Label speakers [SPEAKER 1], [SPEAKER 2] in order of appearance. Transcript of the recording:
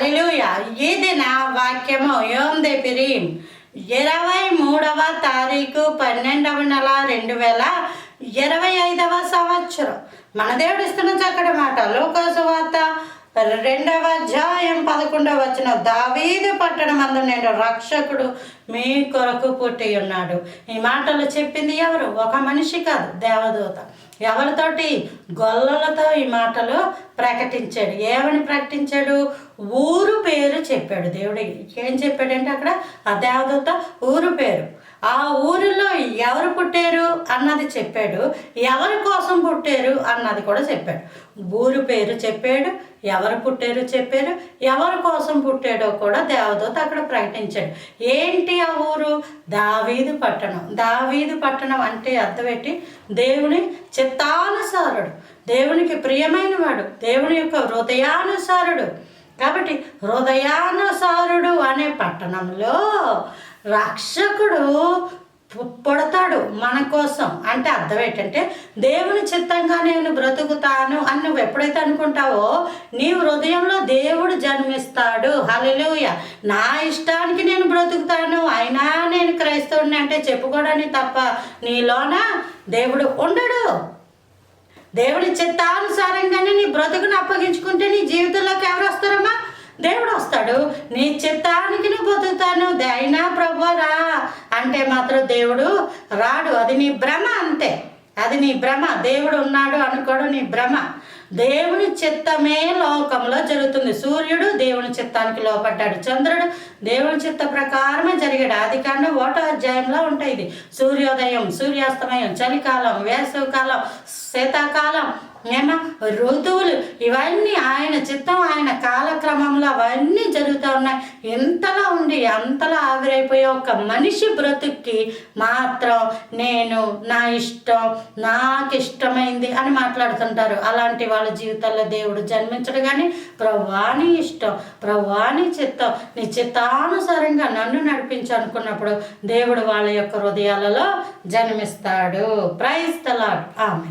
[SPEAKER 1] హల్లెలూయా. ఇది నా వాక్యము. యోమ్ దే పిరీం 23వ తారీఖు 12వ నెల 2025 సంవత్సరం. మన దేవుడు ఇస్తున్న చక్కటి మాట. లూకాసు వార్త 2వ అధ్యాయం 11వ వచనం. దావీదు పట్టణమందు నేను రక్షకుడు మీ కొరకు పుట్టి ఉన్నాడు. ఈ మాటలు చెప్పింది ఎవరు? ఒక మనిషి కాదు, దేవదూత. ఎవరితోటి? గొల్లలతో ఈ మాటలు ప్రకటించాడు. ఏమని ప్రకటించాడు? ఊరు పేరు చెప్పాడు. దేవుడికి ఏం చెప్పాడంటే అక్కడ ఆ దేవదూత ఊరు పేరు, ఆ ఊరిలో ఎవరు పుట్టారు అన్నది చెప్పాడు, ఎవరి కోసం పుట్టారు అన్నది కూడా చెప్పాడు. ఊరు పేరు చెప్పాడు, ఎవరు పుట్టారు చెప్పారు, ఎవరి కోసం పుట్టాడో కూడా దేవదూత అక్కడ ప్రకటించాడు. ఏంటి ఆ ఊరు? దావీదు పట్టణం. దావీదు పట్టణం అంటే అర్థం ఏంటి? దేవుని చిత్తానుసారుడు, దేవునికి ప్రియమైన వాడు, దేవుని యొక్క హృదయానుసారుడు. కాబట్టి హృదయానుసారుడు అనే పట్టణంలో రక్షకుడు పుడతాడు మన కోసం. అంటే అర్థం ఏంటంటే దేవుని చిత్తంగా నేను బ్రతుకుతాను అని నువ్వు ఎప్పుడైతే అనుకుంటావో నీ హృదయంలో దేవుడు జన్మిస్తాడు. హల్లెలూయా. నా ఇష్టానికి నేను బ్రతుకుతాను, అయినా నేను క్రైస్తవుడిని అంటే చెప్పుకోవడానికి తప్ప నీలోన దేవుడు ఉండడు. దేవుని చిత్తానుసారంగానే నీ బ్రతుకును అప్పగించుకుంటే నీ జీవితంలోకి ఎవరు వస్తారమ్మా? దేవుడు వస్తాడు. నీ చిత్తానికి నువ్వు బతుకుతాను, అయినా ప్రభువా రా అంటే మాత్రం దేవుడు రాడు. అది నీ భ్రమ, అంతే. అది నీ భ్రమ. దేవుడు ఉన్నాడు అనుకోడు నీ భ్రమ. దేవుని చిత్తమే లోకంలో జరుగుతుంది. సూర్యుడు దేవుని చిత్తానికి లోపడ్డాడు, చంద్రుడు దేవుని చిత్త ప్రకారమే జరిగాడు. ఆదికాండం 1వ అధ్యాయంలో ఉంటాయి. ఇది సూర్యోదయం, సూర్యాస్తమయం, చలికాలం, వేసవికాలం, శీతాకాలం, ఋతువులు, ఇవన్నీ ఆయన చిత్తం, ఆయన కాలక్రమంలో అవన్నీ జరుగుతూ ఉన్నాయి. ఇంతలా ఉండి అంతలా ఆవిరైపోయే ఒక మనిషి బ్రతుక్కి మాత్రం నేను నా ఇష్టం, నాకు ఇష్టమైంది అని మాట్లాడుతుంటారు. అలాంటి వాళ్ళ జీవితాల్లో దేవుడు జన్మించడు. కానీ ప్రభువా నీ ఇష్టం, ప్రభువా నీ చిత్తం, నీ చిత్తానుసారంగా నన్ను నడిపించు అనుకున్నప్పుడు దేవుడు వాళ్ళ యొక్క హృదయాలలో జన్మిస్తాడు. Praise the Lord. ఆమేన్.